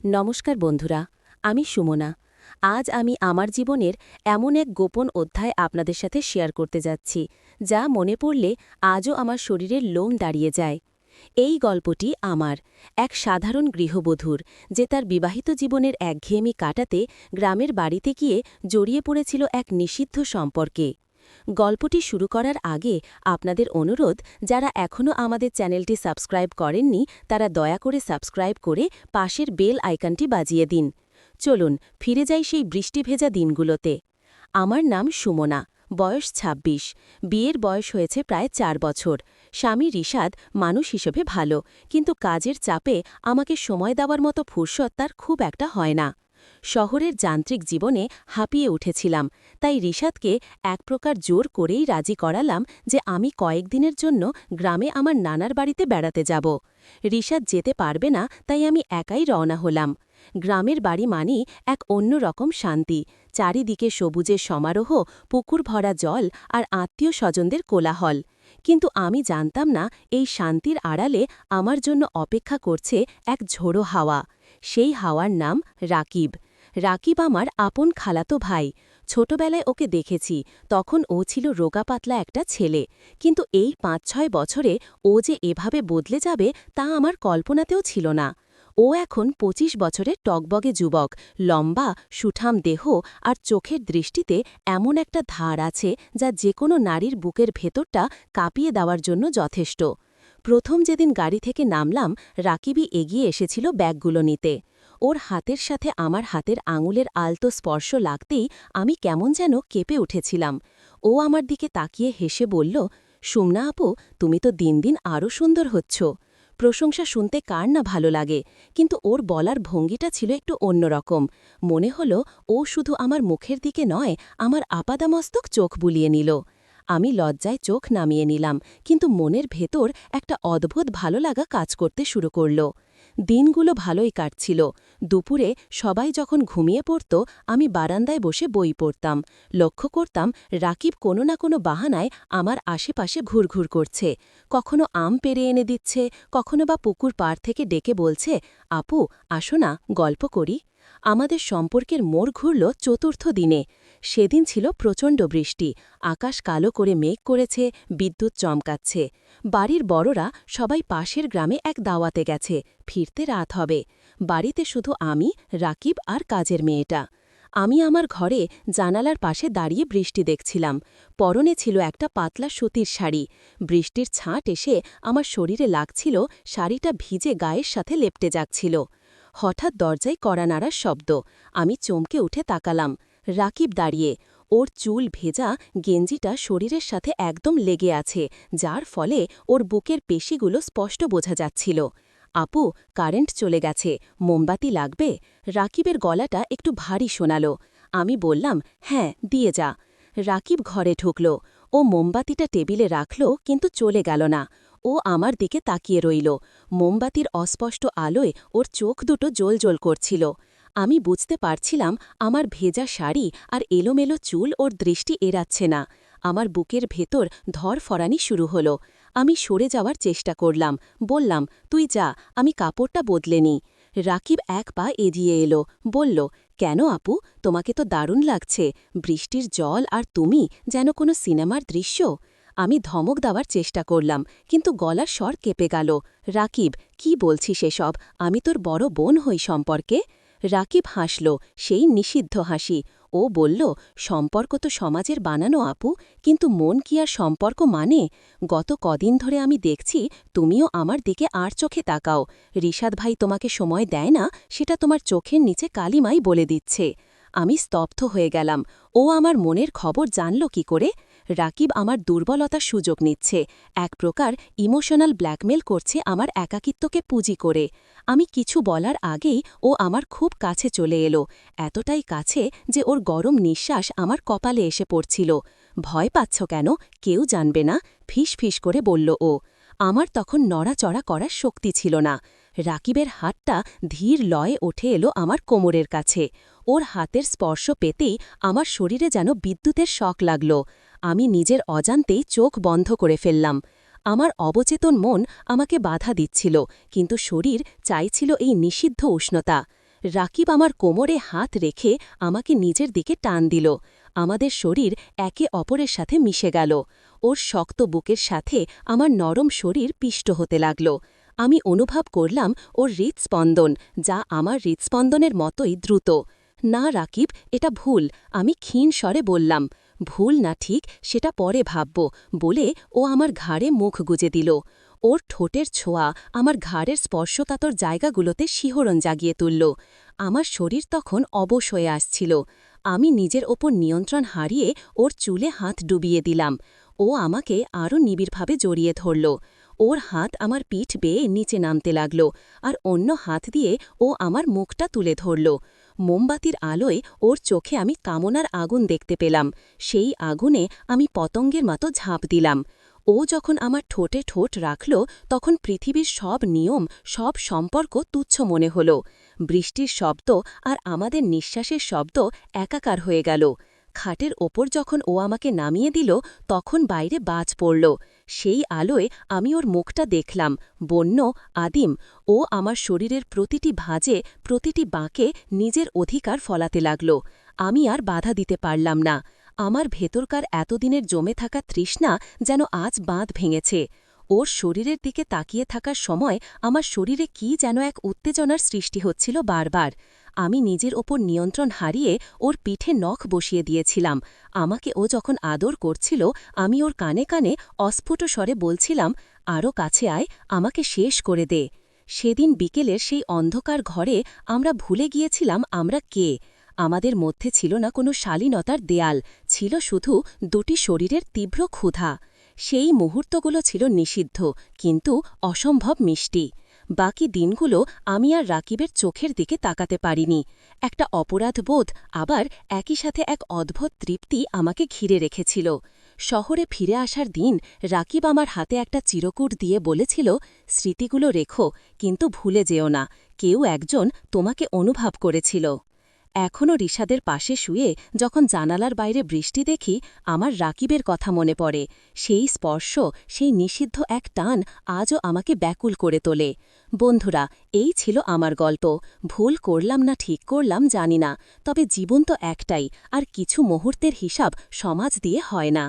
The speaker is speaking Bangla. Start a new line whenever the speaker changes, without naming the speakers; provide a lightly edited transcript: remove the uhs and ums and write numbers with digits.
নমস্কার বন্ধুরা, আমি সুমনা। আজ আমি আমার জীবনের এমন এক গোপন অধ্যায় আপনাদের সাথে শেয়ার করতে যাচ্ছি, যা মনে পড়লে আজও আমার শরীরের লোম দাঁড়িয়ে যায়। এই গল্পটি আমার এক সাধারণ গৃহবধূর, যে তার বিবাহিত জীবনের একঘেয়েমি কাটাতে গ্রামের বাড়িতে গিয়ে জড়িয়ে পড়েছিল এক নিষিদ্ধ সম্পর্কে। গল্পটি শুরু করার আগে আপনাদের অনুরোধ, যারা এখনও আমাদের চ্যানেলটি সাবস্ক্রাইব করেননি তারা দয়া করে সাবস্ক্রাইব করে পাশের বেল আইকনটি বাজিয়ে দিন। চলুন ফিরে যাই সেই বৃষ্টি ভেজা দিনগুলোতে। আমার নাম সুমনা, বয়স ২৬। বিয়ের বয়স হয়েছে প্রায় ৪ বছর। স্বামী রিশাদ মানুষ হিসেবে ভালো, কিন্তু কাজের চাপে আমাকে সময় দেওয়ার মতো ফুরসত তার খুব একটা হয় না। শহরের যান্ত্রিক জীবনে হাঁপিয়ে উঠেছিলাম, তাই রিশাদকে এক প্রকার জোর করেই রাজি করালাম যে আমি কয়েকদিনের জন্য গ্রামে আমার নানার বাড়িতে বেড়াতে যাব। রিশাদ যেতে পারবে না, তাই আমি একাই রওনা হলাম। গ্রামের বাড়ি মানেই এক অন্য রকম শান্তি। চারিদিকে সবুজের সমারোহ, পুকুর ভরা জল আর আত্মীয় স্বজনদের কোলাহল। কিন্তু আমি জানতাম না এই শান্তির আড়ালে আমার জন্য অপেক্ষা করছে এক ঝোড়ো হাওয়া। সেই হাওয়ার নাম রাকিব। রাকিব আমার আপন খালাতো ভাই। ছোটবেলায় ওকে দেখেছি, তখন ও ছিল রোগা পাতলা একটা ছেলে, কিন্তু এই ৫-৬ বছরে ও যে এভাবে বদলে যাবে তা আমার কল্পনাতেও ছিল না। ও এখন ২৫ বছরের টগবগে যুবক, লম্বা, সুঠাম দেহ আর চোখের দৃষ্টিতে এমন একটা ধার আছে যা যেকোনো নারীর বুকের ভেতরটা কাঁপিয়ে দেওয়ার জন্য যথেষ্ট। প্রথম যেদিন গাড়ি থেকে নামলাম, রাকিবই এগিয়ে এসেছিল ব্যাগগুলো নিতে। ওর হাতের সাথে আমার হাতের আঙুলের আলতো স্পর্শ লাগতেই আমি কেমন যেন কেঁপে উঠেছিলাম। ও আমার দিকে তাকিয়ে হেসে বলল, সুমনা আপু, তুমি তো দিন দিন আরও সুন্দর হচ্ছ। প্রশংসা শুনতে কার না ভালো লাগে, কিন্তু ওর বলার ভঙ্গিটা ছিল একটু অন্যরকম। মনে হলো ও শুধু আমার মুখের দিকে নয়, আমার আপাদামস্তক চোখ বুলিয়ে নিল। আমি লজ্জায় চোখ নামিয়ে নিলাম, কিন্তু মনের ভেতর একটা অদ্ভুত ভালো লাগা কাজ করতে শুরু করল। দিনগুলো ভালোই কাটছিল। দুপুরে সবাই যখন ঘুমিয়ে পড়ত, আমি বারান্দায় বসে বই পড়তাম। লক্ষ্য করতাম রাকিব কোনো না কোনো বাহানায় আমার আশেপাশে ঘুরঘুর করছে। কখনো আম পেড়ে এনে দিচ্ছে, কখনো বা পুকুর পাড় থেকে ডেকে বলছে, আপু আসো না, গল্প করি। আমাদের সম্পর্কের মোড় ঘুরল চতুর্থ দিনে। সেদিন ছিল প্রচণ্ড বৃষ্টি, আকাশ কালো করে মেঘ করেছে, বিদ্যুৎ চমকাচ্ছে। বাড়ির বড়রা সবাই পাশের গ্রামে এক দাওয়াতে গেছে, ফিরতে রাত হবে। বাড়িতে শুধু আমি, রাকিব আর কাজের মেয়েটা। আমি আমার ঘরে জানালার পাশে দাঁড়িয়ে বৃষ্টি দেখছিলাম। পরনে ছিল একটা পাতলা সুতির শাড়ি। বৃষ্টির ছাঁট এসে আমার শরীরে লাগছিল, শাড়িটা ভিজে গায়ের সাথে লেপটে যাচ্ছিল। হঠাৎ দরজায় কড়া নাড়ার শব্দ। আমি চমকে উঠে তাকালাম। রাকিব দাঁড়িয়ে। ওর চুল ভেজা, গেঞ্জিটা শরীরের সাথে একদম লেগে আছে, যার ফলে ওর বুকের পেশিগুলো স্পষ্ট বোঝা যাচ্ছিল। আপু, কারেন্ট চলে গেছে, মোমবাতি লাগবে? রাকিবের গলাটা একটু ভারী শোনালো। আমি বললাম, হ্যাঁ দিয়ে যা। রাকিব ঘরে ঢুকল। ও মোমবাতিটা টেবিলে রাখল, কিন্তু চলে গেল না। ও আমার দিকে তাকিয়ে রইল। মোমবাতির অস্পষ্ট আলোয় ওর চোখ দুটো জ্বলজ্বল করছিল। আমি বুঝতে পারছিলাম আমার ভেজা শাড়ি আর এলোমেলো চুল ওর দৃষ্টি এড়াচ্ছে না। আমার বুকের ভেতর ধরফরানি শুরু হলো। আমি সরে যাওয়ার চেষ্টা করলাম, বললাম, তুই যা, আমি কাপড়টা বদলে নিই। রাকিব এক পা এগিয়ে এলো, বলল, কেন আপু, তোমাকে তো দারুণ লাগছে, বৃষ্টির জল আর তুমি যেন কোনো সিনেমার দৃশ্য। আমি ধমক দেওয়ার চেষ্টা করলাম, কিন্তু গলার স্বর কেঁপে গেল। রাকিব, কি বলছিস এসব? আমি তোর বড় বোন হই সম্পর্কে? রাকিব হাসল, সেই নিষিদ্ধ হাসি। ও বলল, সম্পর্ক তো সমাজের বানানো আপু, কিন্তু মন কি আর সম্পর্ক মানে? গত কদিন ধরে আমি দেখছি তুমিও আমার দিকে আর চোখে তাকাও। রিশাদ ভাই তোমাকে সময় দেয় না, সেটা তোমার চোখের নিচে কালিমাই বলে দিচ্ছে। আমি স্তব্ধ হয়ে গেলাম। ও আমার মনের খবর জানল কি করে? রাকিব আমার দুর্বলতার সুযোগ নিচ্ছে, এক প্রকার ইমোশনাল ব্ল্যাকমেল করছে আমার একাকিত্বকে পুঁজি করে। আমি কিছু বলার আগেই ও আমার খুব কাছে চলে এলো, এতটাই কাছে যে ওর গরম নিঃশ্বাস আমার কপালে এসে পড়ছিল। ভয় পাচ্ছ কেন? কেউ জানবে না, ফিস ফিস করে বলল ও। আমার তখন নড়াচড়া করার শক্তি ছিল না। রাকিবের হাতটা ধীর লয়ে ওঠে এলো আমার কোমরের কাছে। ওর হাতের স্পর্শ পেতেই আমার শরীরে যেন বিদ্যুতের শক লাগল। আমি নিজের অজান্তেই চোখ বন্ধ করে ফেললাম। আমার অবচেতন মন আমাকে বাধা দিচ্ছিল, কিন্তু শরীর চাইছিল এই নিষিদ্ধ উষ্ণতা। রাকিব আমার কোমরে হাত রেখে আমাকে নিজের দিকে টান দিল। আমাদের শরীর একে অপরের সাথে মিশে গেল। ওর শক্ত বুকের সাথে আমার নরম শরীর পিষ্ট হতে লাগল। আমি অনুভব করলাম ওর হৃৎস্পন্দন, যা আমার হৃৎস্পন্দনের মতোই দ্রুত। না রাকিব, এটা ভুল, আমি ক্ষীণ স্বরে বললাম। ভুল না ঠিক সেটা পরে ভাবব বলে ও আমার ঘাড়ে মুখ গুজে দিল। ওর ঠোঁটের ছোঁয়া আমার ঘাড়ের স্পর্শকাতর জায়গাগুলোতে শিহরণ জাগিয়ে তুলল। আমার শরীর তখন অবশ হয়ে আসছিল। আমি নিজের ওপর নিয়ন্ত্রণ হারিয়ে ওর চুলে হাত ডুবিয়ে দিলাম। ও আমাকে আরও নিবিড়ভাবে জড়িয়ে ধরল। ওর হাত আমার পিঠ বেয়ে নিচে নামতে লাগল, আর অন্য হাত দিয়ে ও আমার মুখটা তুলে ধরল। মোমবাতির আলোয় ওর চোখে আমি কামনার আগুন দেখতে পেলাম। সেই আগুনে আমি পতঙ্গের মতো ঝাঁপ দিলাম। ও যখন আমার ঠোঁটে ঠোঁট রাখল, তখন পৃথিবীর সব নিয়ম, সব সম্পর্ক তুচ্ছ মনে হল। বৃষ্টির শব্দ আর আমাদের নিঃশ্বাসের শব্দ একাকার হয়ে গেল। খাটের ওপর যখন ও আমাকে নামিয়ে দিল, তখন বাইরে বাজ পড়ল। সেই আলোয় আমি ওর মুখটা দেখলাম, বন্য, আদিম। ও আমার শরীরের প্রতিটি ভাঁজে, প্রতিটি বাঁকে নিজের অধিকার ফলাতে লাগল। আমি আর বাধা দিতে পারলাম না। আমার ভেতরকার এতদিনের জমে থাকা তৃষ্ণা যেন আজ বাঁধ ভেঙেছে। ওর শরীরের দিকে তাকিয়ে থাকার সময় আমার শরীরে কি যেন এক উত্তেজনার সৃষ্টি হচ্ছিল বারবার। আমি নিজের ওপর নিয়ন্ত্রণ হারিয়ে ওর পিঠে নখ বসিয়ে দিয়েছিলাম। আমাকে ও যখন আদর করছিল, আমি ওর কানে কানে অস্ফুট স্বরে বলছিলাম, আরও কাছে আয়, আমাকে শেষ করে দে। সেদিন বিকেলের সেই অন্ধকার ঘরে আমরা ভুলে গিয়েছিলাম আমরা কে। আমাদের মধ্যে ছিল না কোনো শালীনতার দেয়াল, ছিল শুধু দুটি শরীরের তীব্র ক্ষুধা। সেই মুহূর্তগুলো ছিল নিষিদ্ধ, কিন্তু অসম্ভব মিষ্টি। বাকি দিনগুলো আমি আর রাকিবের চোখের দিকে তাকাতে পারিনি। একটা অপরাধবোধ, আবার একই সাথে এক অদ্ভুত তৃপ্তি আমাকে ঘিরে রেখেছিল। শহরে ফিরে আসার দিন রাকিব আমার হাতে একটা চিরকুট দিয়ে বলেছিল, স্মৃতিগুলো রেখো, কিন্তু ভুলে যেও না, কেউ একজন তোমাকে অনুভব করেছিল। এখনও রিশাদের পাশে শুয়ে যখন জানালার বাইরে বৃষ্টি দেখি, আমার রাকিবের কথা মনে পড়ে। সেই স্পর্শ, সেই নিষিদ্ধ এক টান আজও আমাকে ব্যাকুল করে তোলে। বন্ধুরা, এই ছিল আমার গল্প। ভুল করলাম না ঠিক করলাম জানি না, তবে জীবন তো একটাই, আর কিছু মুহূর্তের হিসাব সমাজ দিয়ে হয় না।